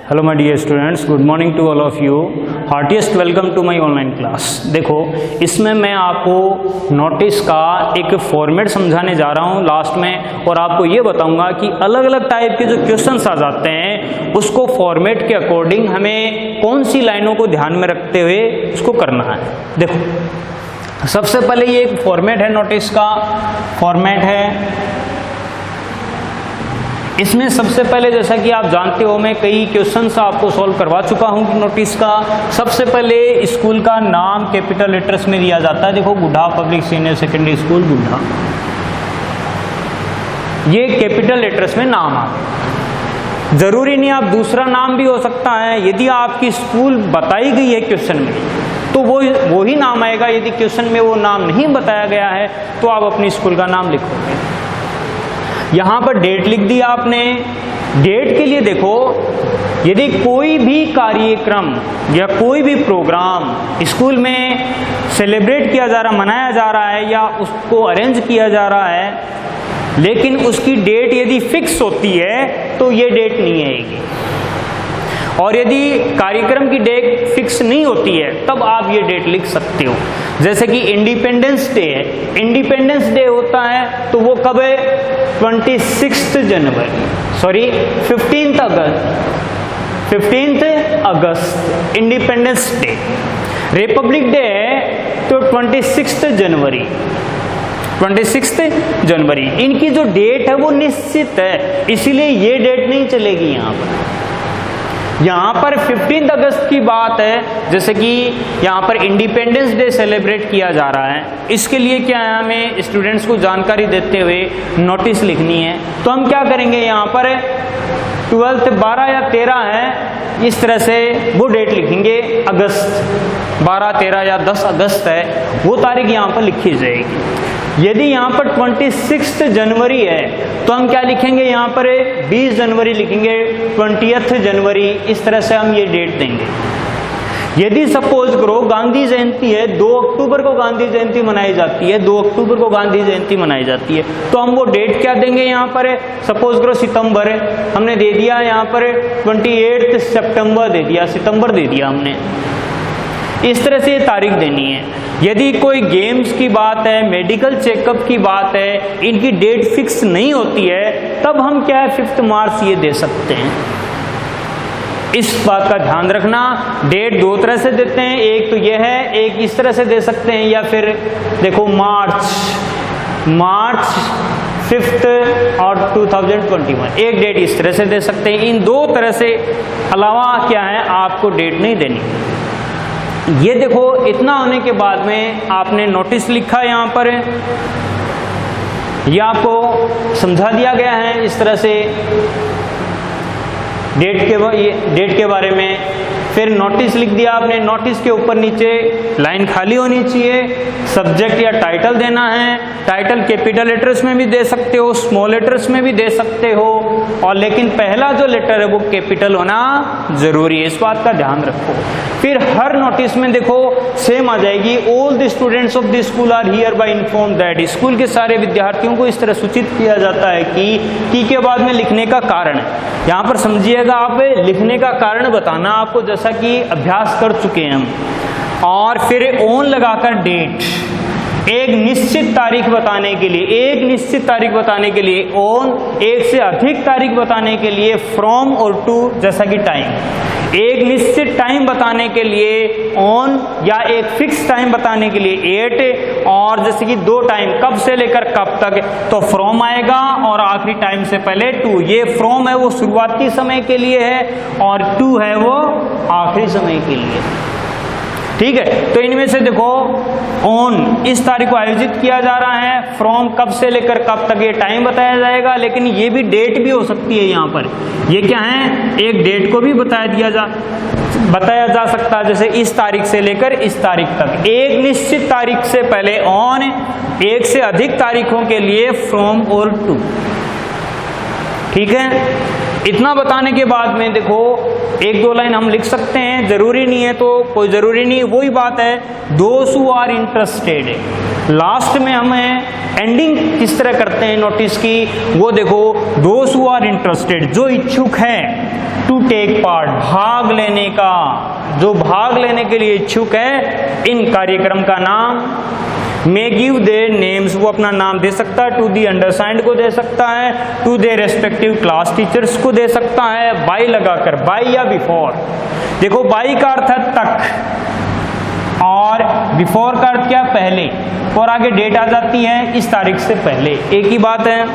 Hello my dear students, good morning to all of you. Heartiest welcome to my online class. देखो, इसमें मैं आपको notice का एक फॉर्मेट समझाने जा रहा हूँ लास्ट में, और आपको ये बताऊंगा कि अलग अलग टाइप के जो क्वेश्चंस आ जाते हैं उसको फॉर्मेट के अकॉर्डिंग हमें कौन सी लाइनों को ध्यान में रखते हुए उसको करना है। देखो, सबसे पहले ये एक फॉर्मेट है, नोटिस का फॉर्मेट है। इसमें सबसे पहले, जैसा कि आप जानते हो, मैं कई क्वेश्चंस आपको सॉल्व करवा चुका हूं नोटिस का। सबसे पहले स्कूल का नाम कैपिटल लेटर्स में दिया जाता है। देखो, Gudha public senior secondary school Gudha, ये कैपिटल लेटर्स में नाम आता। जरूरी नहीं, आप दूसरा नाम भी हो सकता है। यदि आपकी स्कूल बताई गई है क्वेश्चन में तो वो ही नाम आएगा। यदि क्वेश्चन में वो नाम नहीं बताया गया है तो आप अपनी स्कूल का नाम लिखोगे। यहाँ पर डेट लिख दी आपने। डेट के लिए देखो, यदि कोई भी कार्यक्रम या कोई भी प्रोग्राम स्कूल में सेलिब्रेट किया जा रहा, मनाया जा रहा है या उसको अरेंज किया जा रहा है, लेकिन उसकी डेट यदि फिक्स होती है तो ये डेट नहीं आएगी। और यदि कार्यक्रम की डेट फिक्स नहीं होती है तब आप ये डेट लिख सकते हो। जैसे कि इंडिपेंडेंस डे है, इंडिपेंडेंस डे होता है तो वो कब है? 15 अगस्त इंडिपेंडेंस डे। रिपब्लिक डे है तो 26 जनवरी। इनकी जो डेट है वो निश्चित है, इसीलिए ये डेट नहीं चलेगी। यहाँ पर 15 अगस्त की बात है, जैसे कि यहाँ पर इंडिपेंडेंस डे सेलिब्रेट किया जा रहा है। इसके लिए क्या है, हमें स्टूडेंट्स को जानकारी देते हुए नोटिस लिखनी है। तो हम क्या करेंगे, यहाँ पर 12 12 या 13 है, इस तरह से वो डेट लिखेंगे। अगस्त 12, 13 या 10 अगस्त है, वो तारीख यहाँ पर लिखी जाएगी। यदि यहाँ पर 26 जनवरी है तो हम क्या लिखेंगे, यहाँ पर 20 जनवरी लिखेंगे, 20th जनवरी, इस तरह से हम ये डेट देंगे। यदि सपोज करो गांधी जयंती है, 2 अक्टूबर को गांधी जयंती मनाई जाती है, 2 अक्टूबर को गांधी जयंती मनाई जाती है, तो हम वो डेट क्या देंगे, यहाँ पर सपोज करो सितंबर है, हमने दे दिया यहाँ पर 28 सितंबर दे दिया, सितंबर दे दिया हमने। इस तरह से ये तारीख देनी है। यदि कोई गेम्स की बात है, मेडिकल चेकअप की बात है, इनकी डेट फिक्स नहीं होती है, तब हम क्या है 5 मार्च ये दे सकते हैं। इस बात का ध्यान रखना। डेट 2 तरह से देते हैं, एक तो ये है, एक इस तरह से दे सकते हैं, या फिर देखो मार्च 5 और 2021, एक डेट इस तरह से दे सकते हैं। इन 2 तरह से अलावा क्या है, आपको डेट नहीं देनी। ये देखो, इतना होने के बाद में आपने नोटिस लिखा, यहाँ पर ये आपको समझा दिया गया है इस तरह से डेट के बारे में। फिर नोटिस लिख दिया आपने। नोटिस के ऊपर नीचे लाइन खाली होनी चाहिए, सब्जेक्ट या टाइटल देना है। टाइटल कैपिटल लेटर्स में भी दे सकते हो, स्मॉल लेटर्स में भी दे सकते हो, और लेकिन पहला जो लेटर है वो कैपिटल होना जरूरी है, इस बात का ध्यान रखो। फिर हर नोटिस में देखो सेम आ जाएगी, all the students of the school are hereby inform that. School के सारे विद्यार्थियों को इस तरह सूचित किया जाता है कि के बाद में लिखने का कारण है। यहाँ पर समझिएगा, आप लिखने का कारण बताना आपको, जैसा कि अभ्यास कर चुके हैं हम। और फिर ऑन लगाकर डेट, एक निश्चित तारीख बताने के लिए, ऑन, एक से अधिक तारीख बताने के लिए फ्रॉम और टू, जैसा कि टाइम, एक निश्चित टाइम बताने के लिए ऑन, या एक फिक्स टाइम बताने के लिए 8, और जैसे कि 2 टाइम, कब से लेकर कब तक, तो फ्रॉम आएगा, और आखिरी टाइम से पहले टू। ये फ्रॉम है वो शुरुआती समय के लिए है, और टू है वो आखिरी समय के लिए। ठीक है, तो इनमें से देखो, ऑन इस तारीख को आयोजित किया जा रहा है, फ्रॉम कब से लेकर कब तक ये टाइम बताया जाएगा, लेकिन ये भी डेट भी हो सकती है। यहाँ पर ये क्या है, एक डेट को भी बताया जा सकता है, जैसे इस तारीख से लेकर इस तारीख तक। एक निश्चित तारीख से पहले ऑन, एक से अधिक तारीखों के लिए फ्रॉम और टू। ठीक है, इतना बताने के बाद में देखो 1-2 लाइन हम लिख सकते हैं, जरूरी नहीं है तो कोई जरूरी नहीं। वही बात है, those who are interested, last में हमें एंडिंग किस तरह करते हैं नोटिस की, वो देखो, दोज हु आर इंटरेस्टेड, जो इच्छुक है, टू टेक पार्ट, भाग लेने का, जो भाग लेने के लिए इच्छुक है इन कार्यक्रम का नाम, मे गिव देयर नेम्स, वो अपना नाम दे सकता है, टू दी अंडरसाइंड को दे सकता है, to their respective class teachers को दे सकता है, बाय लगाकर, बाय या बिफोर। देखो बाय का अर्थ है तक और बिफोर का अर्थ क्या, पहले, और आगे डेट आ जाती है इस तारीख से पहले, एक ही बात है।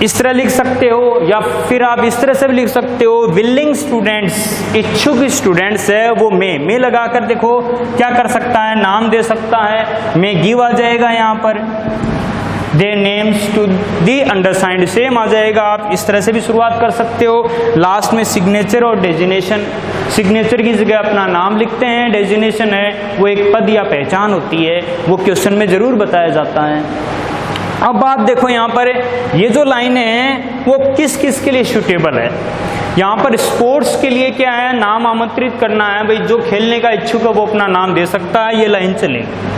इस तरह लिख सकते हो या फिर आप इस तरह से भी लिख सकते हो, विलिंग स्टूडेंट्स, इच्छुक स्टूडेंट्स है वो मे लगाकर देखो क्या कर सकता है, नाम दे सकता है, मे गिव आ जाएगा यहाँ पर, दे नेम्स टू दी अंडरसाइंड सेम आ जाएगा। आप इस तरह से भी शुरुआत कर सकते हो। लास्ट में सिग्नेचर और डेजिनेशन, सिग्नेचर की जगह अपना नाम लिखते हैं, डेजिनेशन है वो एक पद या पहचान होती है, वो क्वेश्चन में जरूर बताया जाता है। अब बात देखो यहाँ पर, ये जो लाइनें हैं वो किस किस के लिए सूटेबल है। यहाँ पर स्पोर्ट्स के लिए क्या है, नाम आमंत्रित करना है, भाई जो खेलने का इच्छुक है वो अपना नाम दे सकता है, ये लाइन चलेगी,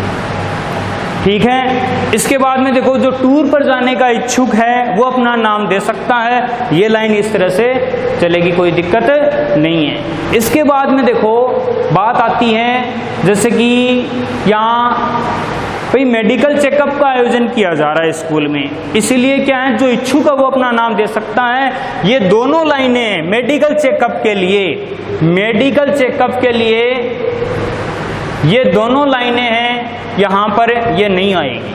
ठीक है। इसके बाद में देखो, जो टूर पर जाने का इच्छुक है वो अपना नाम दे सकता है, ये लाइन इस तरह से चलेगी, कोई दिक्कत नहीं है। इसके बाद में देखो बात आती है जैसे कि यहाँ भाई मेडिकल चेकअप का आयोजन किया जा रहा है स्कूल में, इसीलिए क्या है, जो इच्छुक है वो अपना नाम दे सकता है। ये दोनों लाइनें मेडिकल चेकअप के लिए, मेडिकल चेकअप के लिए ये दोनों लाइनें हैं, यहाँ पर ये नहीं आएगी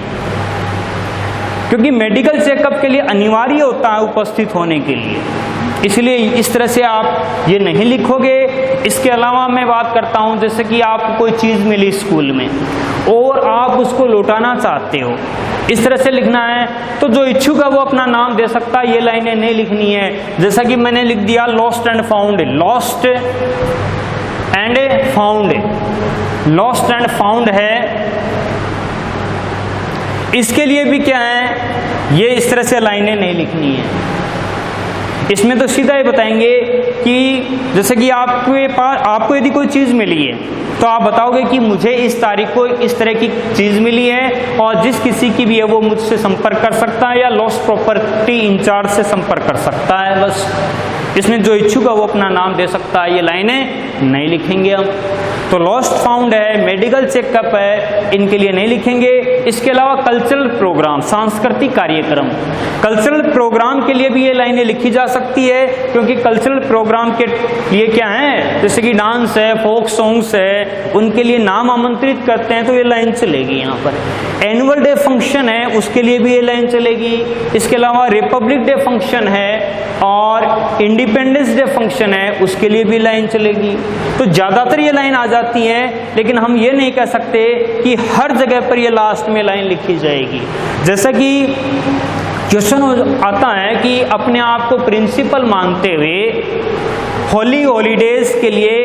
क्योंकि मेडिकल चेकअप के लिए अनिवार्य होता है उपस्थित होने के लिए, इसलिए इस तरह से आप ये नहीं लिखोगे। इसके अलावा मैं बात करता हूँ, जैसे कि आपको कोई चीज़ मिली स्कूल में और आप उसको लौटाना चाहते हो, इस तरह से लिखना है, तो जो इच्छुक है वो अपना नाम दे सकता है, ये लाइनें नहीं लिखनी है। जैसा कि मैंने लिख दिया lost and found, lost and found, lost and found है, इसके लिए भी क्या है, ये इस तरह से लाइनें नहीं लिखनी है। इसमें तो सीधा ही बताएंगे कि जैसे कि आपको यदि कोई चीज़ मिली है तो आप बताओगे कि मुझे इस तारीख को इस तरह की चीज़ मिली है, और जिस किसी की भी है वो मुझसे संपर्क कर सकता है या लॉस्ट प्रॉपर्टी इंचार्ज से संपर्क कर सकता है, बस। इसमें जो इच्छुक है वो अपना नाम दे सकता है, ये लाइनें नहीं लिखेंगे हम। तो लॉस्ट फाउंड है, मेडिकल चेकअप है, इनके लिए नहीं लिखेंगे। इसके अलावा कल्चरल प्रोग्राम, सांस्कृतिक कार्यक्रम, कल्चरल प्रोग्राम के लिए भी ये लाइनें लिखी जा सकती है, क्योंकि कल्चरल प्रोग्राम के लिए क्या है, जैसे कि डांस है, फोक सॉन्ग्स है, उनके लिए नाम आमंत्रित करते हैं, तो ये लाइन चलेगी यहाँ पर। एनुअल डे फंक्शन है, उसके लिए भी ये लाइन चलेगी। इसके अलावा रिपब्लिक डे फंक्शन है और इंडिपेंडेंस डे फंक्शन है, उसके लिए भी लाइन चलेगी। तो ज़्यादातर ये लाइन आ जाती है, लेकिन हम ये नहीं कह सकते कि हर जगह पर ये लास्ट में लाइन लिखी जाएगी। जैसा कि क्वेश्चन आता है कि अपने आप को प्रिंसिपल मानते हुए हॉलीडेज के लिए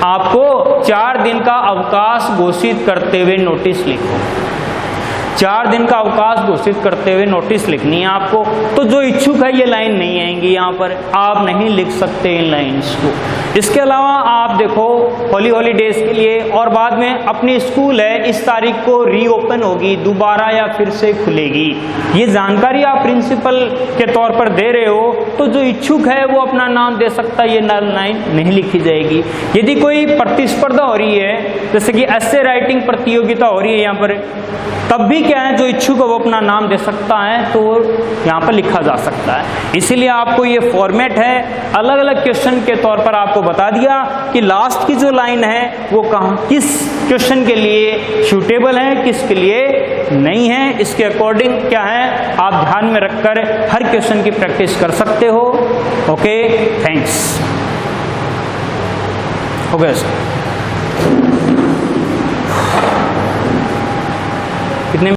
आपको 4 दिन का अवकाश घोषित करते हुए नोटिस लिखो। 4 दिन का अवकाश घोषित करते हुए नोटिस लिखनी है आपको। तो जो इच्छुक है ये लाइन नहीं आएंगी यहाँ पर, आप नहीं लिख सकते इन लाइन्स को। इसके अलावा आप देखो हॉलीडेज के लिए, और बाद में अपनी स्कूल है इस तारीख को रीओपन होगी, दोबारा या फिर से खुलेगी, ये जानकारी आप प्रिंसिपल के तौर पर दे रहे हो, तो जो इच्छुक है वो अपना नाम दे सकता है, ये लाइन नहीं लिखी जाएगी। यदि कोई प्रतिस्पर्धा हो रही है, जैसे कि एस्से राइटिंग प्रतियोगिता हो रही है यहाँ पर, तब भी क्या है, जो इच्छुक है वो अपना नाम दे सकता है, तो यहाँ पर लिखा जा सकता है। इसीलिए आपको ये फॉर्मेट है, अलग अलग क्वेश्चन के तौर पर आपको बता दिया कि लास्ट की जो लाइन है वो कहाँ किस क्वेश्चन के लिए सूटेबल है, किसके लिए नहीं है। इसके अकॉर्डिंग क्या है, आप ध्यान में रखकर हर क्वेश्चन की प्रैक्टिस कर सकते हो। Okay, thanks. हो गया सर।